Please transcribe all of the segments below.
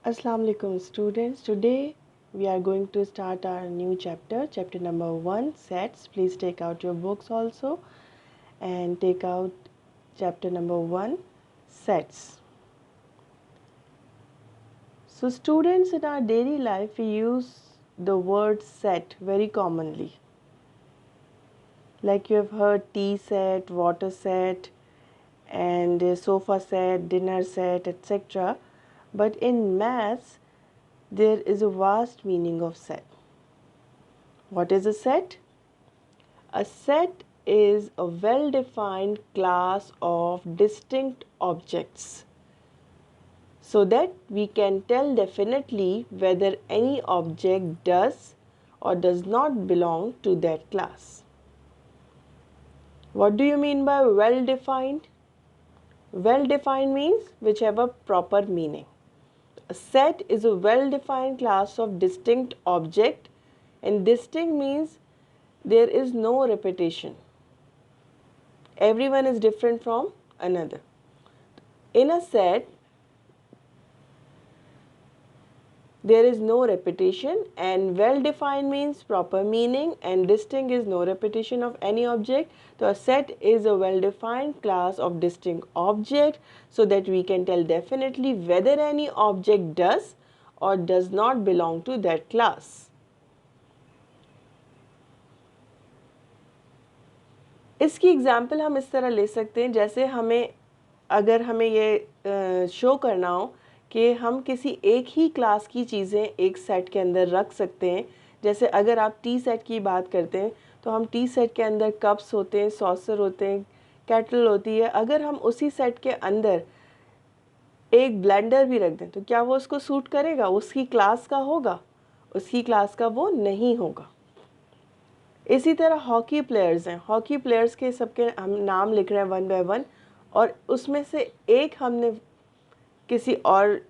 Assalamu alaikum students. Today we are going to start our new chapter number 1, sets. Please take out your books also and take out chapter number 1, sets. So students, in our daily life we use the word set very commonly. Like you have heard tea set, water set, and sofa set, dinner set, etc. But in maths there is a vast meaning of set. What is a set? A set is a well-defined class of distinct objects so that we can tell definitely whether any object does or does not belong to that class. What do you mean by well-defined? Well-defined means which have a proper meaning. A set is a well-defined class of distinct object, and distinct means there is no repetition. Everyone is different from another. In a set, there is no repetition, and well-defined means proper meaning, and distinct is no repetition of any object. So a set is a well-defined class of distinct object so that we can tell definitely whether any object does or does not belong to that class. इसकी example हम इस तरह ले सकते हैं, जैसे अगर हमें ये शो करना हो कि हम किसी एक ही क्लास की चीज़ें एक सेट के अंदर रख सकते हैं. जैसे अगर आप टी सेट की बात करते हैं तो हम टी सेट के अंदर कप्स होते हैं, सॉसर होते हैं, केटल होती है. अगर हम उसी सेट के अंदर एक ब्लेंडर भी रख दें तो क्या वो उसको सूट करेगा? उसकी क्लास का होगा? उसकी क्लास का वो नहीं होगा. इसी तरह हॉकी प्लेयर्स हैं. हॉकी प्लेयर्स के सबके हम नाम लिख रहे हैं वन बाय वन, और उसमें से एक हमने किसी और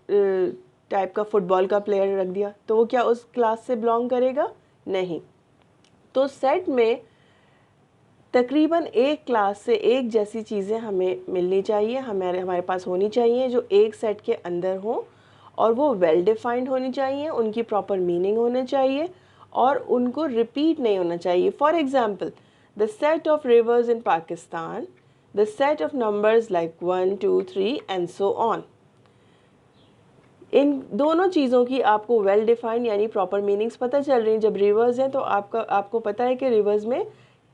टाइप का फुटबॉल का प्लेयर रख दिया तो वो क्या उस क्लास से बिलोंग करेगा? नहीं. तो सेट में तकरीबन एक क्लास से एक जैसी चीज़ें हमें मिलनी चाहिए, हमारे पास होनी चाहिए जो एक सेट के अंदर हो, और वो वेल डिफाइंड होनी चाहिए, उनकी प्रॉपर मीनिंग होनी चाहिए और उनको रिपीट नहीं होना चाहिए. For example, the set of rivers in Pakistan, the set of numbers like 1, 2, 3 and so on. इन दोनों चीज़ों की आपको वेल डिफाइंड यानी प्रॉपर मीनिंग्स पता चल रही हैं. जब रिवर्स हैं तो आपको पता है कि रिवर्स में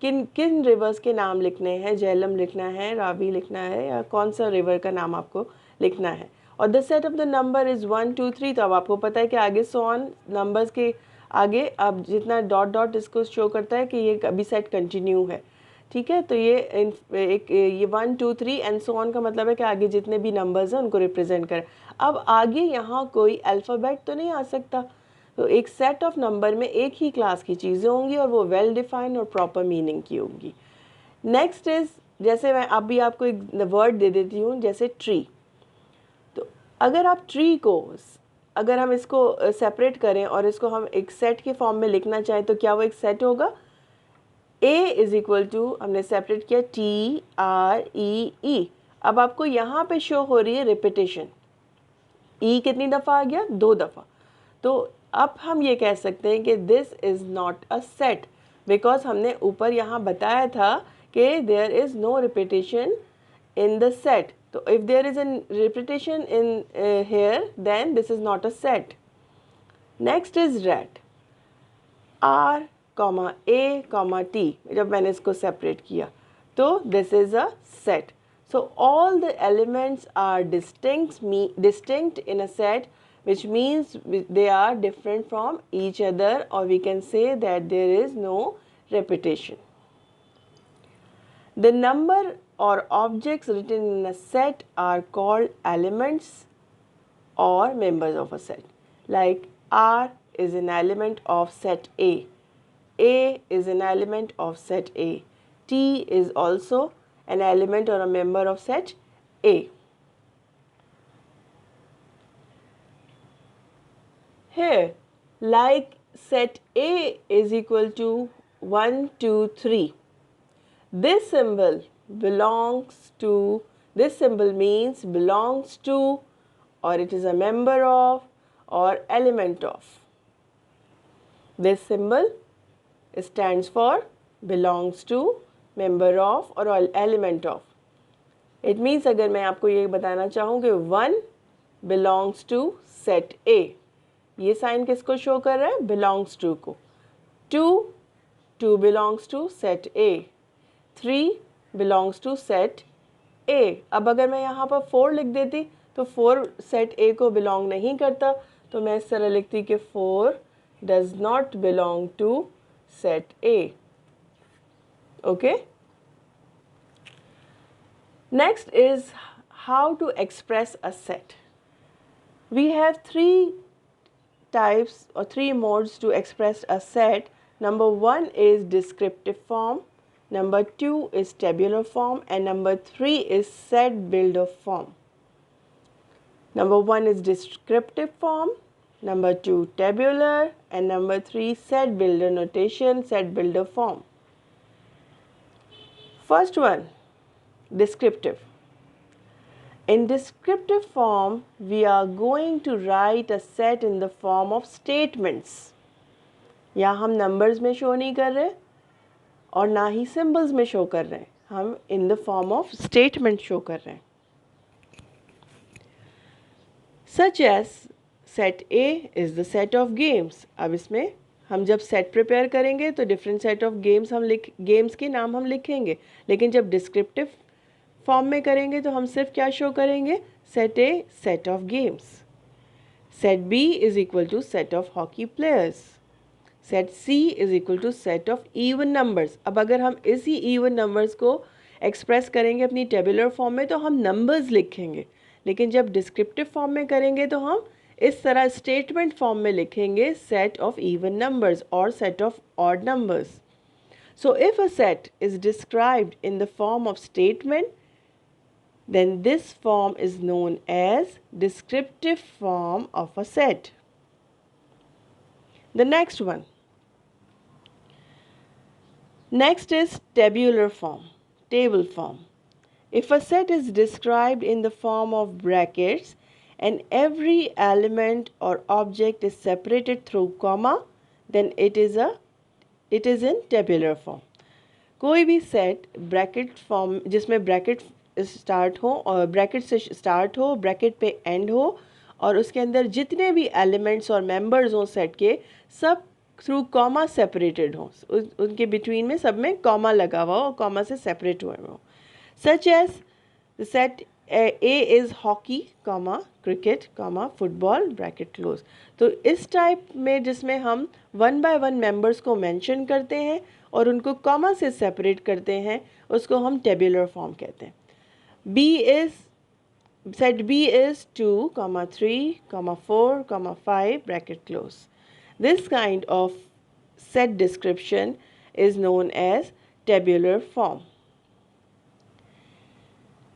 किन किन रिवर्स के नाम लिखने हैं. झेलम लिखना है, रावी लिखना है, या कौन सा रिवर का नाम आपको लिखना है. और the set of the number is 1, 2, 3. तो अब आपको पता है कि आगे सो ऑन नंबर्स के आगे अब जितना डॉट डॉट इसको शो करता है कि ये अभी सेट कंटिन्यू है. ठीक है, तो ये 1, 2, 3 एंड सो ऑन का मतलब है कि आगे जितने भी नंबर्स हैं उनको रिप्रेजेंट करें. अब आगे यहाँ कोई अल्फ़ाबेट तो नहीं आ सकता. तो एक सेट ऑफ नंबर में एक ही क्लास की चीज़ें होंगी और वो वेल डिफाइंड और प्रॉपर मीनिंग की होंगी. नेक्स्ट इज़, जैसे मैं अभी आपको एक वर्ड दे देती हूँ, जैसे ट्री. तो अगर आप ट्री को, अगर हम इसको सेपरेट करें और इसको हम एक सेट के फॉर्म में लिखना चाहें तो क्या वो एक सेट होगा? A इज़ इक्वल टू, हमने सेपरेट किया TREE. अब आपको यहाँ पे शो हो रही है रिपीटेशन. E कितनी दफ़ा आ गया? 2 दफ़ा. तो अब हम ये कह सकते हैं कि this is not a set, because हमने ऊपर यहाँ बताया था कि there is no repetition in the set. तो if there is an repetition in here then this is not a set. Next is rat. R, A, T. जब मैंने इसको सेपरेट किया तो this is a set. So all the elements are distinct in a set, which means they are different from each other, or we can say that there is no repetition. The number or objects written in a set are called elements or members of a set. Like R is an element of set A. A is an element of set A. T is also an element or a member of set A. Here, like set A is equal to 1, 2, 3. This symbol means belongs to, or it is a member of, और element of. This symbol stands for belongs to, member of और element of. It means अगर मैं आपको ये बताना चाहूँ कि 1 belongs to set ए, ये साइन किसको शो कर रहा है? बिलोंग्स टू को. 2 belongs to set A. 3 belongs to set A. अब अगर मैं यहाँ पर 4 लिख देती तो 4 सेट ए को बिलोंग नहीं करता, तो मैं इस तरह लिखती कि 4 does not belong to set A. Okay. Next is how to express a set. We have 3 types or 3 modes to express a set. Number 1 is descriptive form, number 2 is tabular form, and number 3 is set builder form. Number 1 is descriptive form, number 2 tabular, and number 3 set builder notation, set builder form. First one, descriptive. In descriptive form, we are going to write a set in the form of statements. यहाँ हम numbers में show नहीं कर रहे और ना ही symbols में show कर रहे हैं, हम in the form of statement show कर रहे हैं. Such as set A is the set of games. अब इसमें हम जब सेट प्रिपेयर करेंगे तो डिफरेंट सेट ऑफ गेम्स के नाम हम लिखेंगे, लेकिन जब डिस्क्रिप्टिव फॉर्म में करेंगे तो हम सिर्फ क्या शो करेंगे? Set A, set of games. Set B is equal to set of hockey players. Set C is equal to set of even numbers. अब अगर हम इसी इवन नंबर्स को एक्सप्रेस करेंगे अपनी टेबुलर फॉर्म में तो हम नंबर्स लिखेंगे, लेकिन जब डिस्क्रिप्टिव फॉर्म में करेंगे तो हम इस तरह स्टेटमेंट फॉर्म में लिखेंगे सेट ऑफ इवन नंबर्स और set of odd numbers. So if a set is described in the form of statement, then this form is known as descriptive form of a set. The next one. Next is tabular form, table form. If a set is described in the form of brackets and every element or object is separated through comma, then it is in tabular form. कोई भी set bracket form जिसमें bracket start हो और bracket से start हो, bracket पे and हो और उसके अंदर जितने भी एलिमेंट्स और मेंबर्स हों सेट के, सब थ्रू कॉमा सेपरेटेड हों, उनके बिटवीन में सब में कॉमा लगा हुआ हो और कॉमा से सेपरेट हुए हो. Such as the set A is hockey comma cricket comma football bracket close. तो इस टाइप में जिसमें हम 1 बाय 1 मेंबर्स को मेंशन करते हैं और उनको कॉमा से सेपरेट करते हैं, उसको हम टेबुलर फॉर्म कहते हैं. Set B is 2, 3, 4, 5 bracket close. This kind of set description is known as tabular form.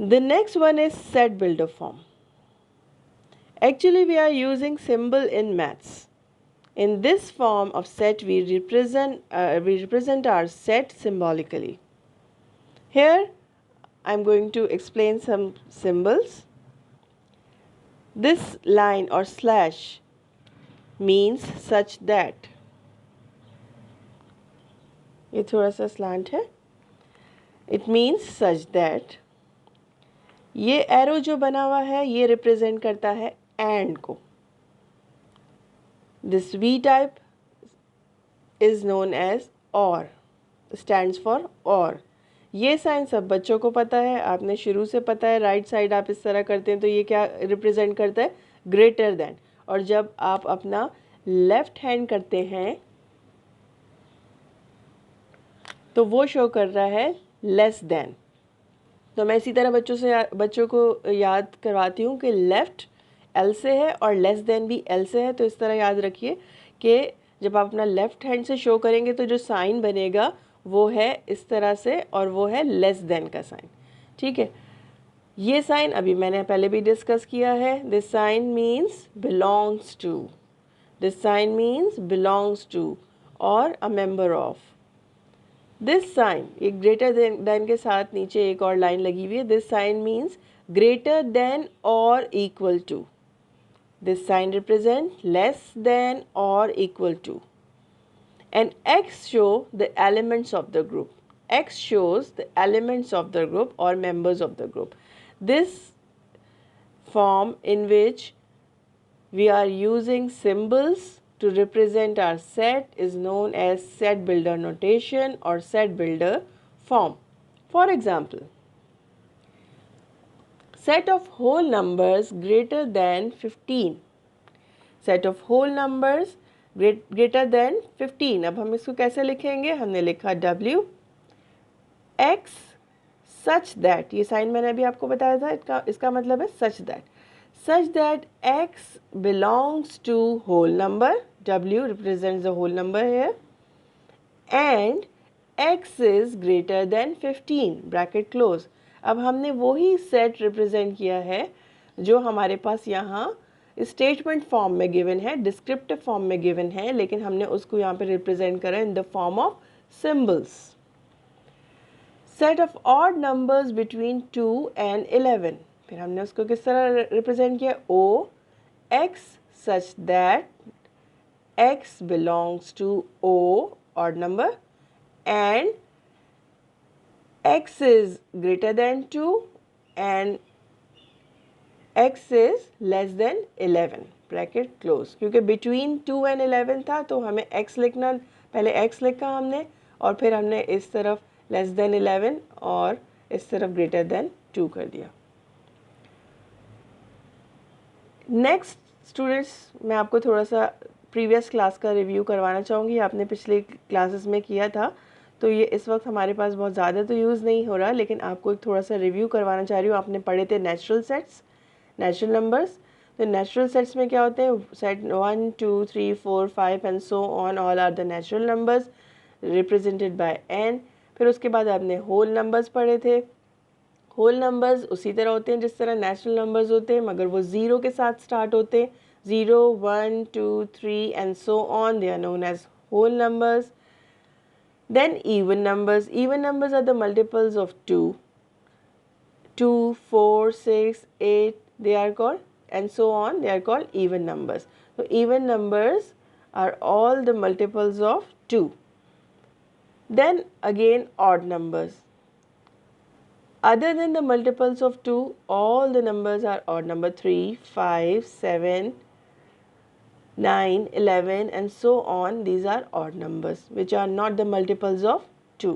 The next one is set builder form. Actually, we are using symbol in maths. In this form of set, we represent our set symbolically. Here, I'm going to explain some symbols. This line or slash means such that. ये थोड़ा सा slant है. It means such that. ये arrow जो बना हुआ है ये रिप्रेजेंट करता है एंड को. This V type is known as or, stands for or. ये साइन सब बच्चों को पता है, आपने शुरू से पता है. राइट साइड आप इस तरह करते हैं तो ये क्या रिप्रेजेंट करता है? Greater than. और जब आप अपना लेफ्ट हैंड करते हैं तो वो शो कर रहा है लेस देन. तो मैं इसी तरह बच्चों को याद करवाती हूँ कि लेफ़्ट एल से है और लेस देन भी एल से है. तो इस तरह याद रखिए कि जब आप अपना लेफ़्ट हैंड से शो करेंगे तो जो साइन बनेगा वो है इस तरह से और वो है लेस देन का साइन. ठीक है. ये साइन अभी मैंने पहले भी डिस्कस किया है. This sign means belongs to. This sign means belongs to और a member of. This sign, ये ग्रेटर देन के साथ नीचे एक और लाइन लगी हुई है. This sign means greater than और equal to. This sign represents less than or equal to. And X show the elements of the group. X shows the elements of the group or members of the group. This form in which we are using symbols to represent our set is known as set builder notation or set builder form. For example, set of whole numbers greater than 15. Set of whole numbers greater than 15. अब हम इसको कैसे लिखेंगे? हमने लिखा W X such that, ये sign मैंने अभी आपको बताया था, इसका मतलब है such that X belongs to whole number. W represents the whole number here, and X is greater than 15 bracket close. अब हमने वही सेट रिप्रेजेंट किया है जो हमारे पास यहाँ स्टेटमेंट फॉर्म में गिवन है, डिस्क्रिप्टिव फॉर्म में गिवन है, लेकिन हमने उसको यहाँ पे रिप्रेजेंट करा in the form of symbols. Set of odd numbers between 2 and 11. फिर हमने उसको किस तरह रिप्रेजेंट किया? O X such that X belongs to O odd number and X is greater than 2 and X is less than 11 bracket close. क्योंकि between 2 and 11 था तो हमें X लिखना, पहले X लिखा हमने और फिर हमने इस तरफ लेस देन 11 और इस तरफ ग्रेटर देन 2 कर दिया. नेक्स्ट स्टूडेंट्स, मैं आपको थोड़ा सा प्रीवियस क्लास का रिव्यू करवाना चाहूँगी. आपने पिछले क्लासेस में किया था तो ये इस वक्त हमारे पास बहुत ज़्यादा तो यूज़ नहीं हो रहा, लेकिन आपको एक थोड़ा सा रिव्यू करवाना चाह रही हूँ. आपने पढ़े थे नेचुरल सेट्स, नेचुरल नंबर्स. तो नेचुरल सेट्स में क्या होते हैं? Set 1 2 3 4 5 and so on, all are the natural numbers represented by n. फिर उसके बाद आपने होल नंबर्स पढ़े थे. होल नंबर्स उसी तरह होते हैं जिस तरह नेचुरल नंबर्स होते हैं, मगर वो ज़ीरो के साथ स्टार्ट होते हैं. 0 1 2 3 and so on, they are known as whole numbers. Then even numbers. Even numbers are the multiples of 2. 2, 4, 6, 8, they are called, and so on, they are called even numbers. So even numbers are all the multiples of 2. Then again odd numbers. Other than the multiples of 2, all the numbers are odd. Number 3, 5, 7, 9, 11 and so on, these are odd numbers which are not the multiples of 2.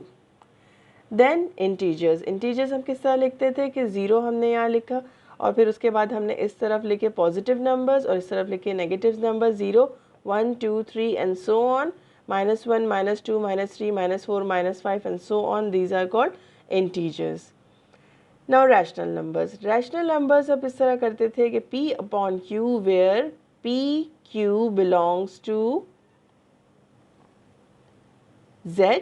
Then integers. Integers हम किस तरह लिखते थे कि 0 हमने यहाँ लिखा और फिर उसके बाद हमने इस तरफ लिखे पॉजिटिव नंबर्स और इस तरफ लिखे negative number. 0 1 2 3 and so on, -1 -2 -3 -4 -5 and so on, these are called integers. Now rational numbers. Rational numbers अब इस तरह करते थे कि P upon Q where PQ belongs to Z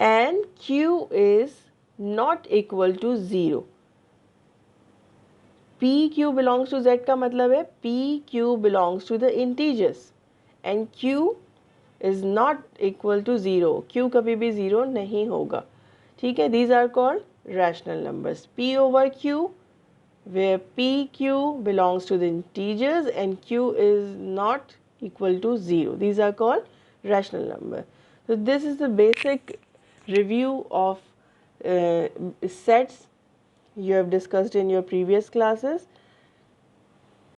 and Q is not equal to 0. PQ belongs to Z का मतलब है PQ belongs to the integers and Q is not equal to 0. Q कभी भी 0 नहीं होगा. ठीक है, these are called rational numbers. P over Q where PQ belongs to the integers and Q is not equal to 0. These are called rational number. So this is the basic review of sets you have discussed in your previous classes.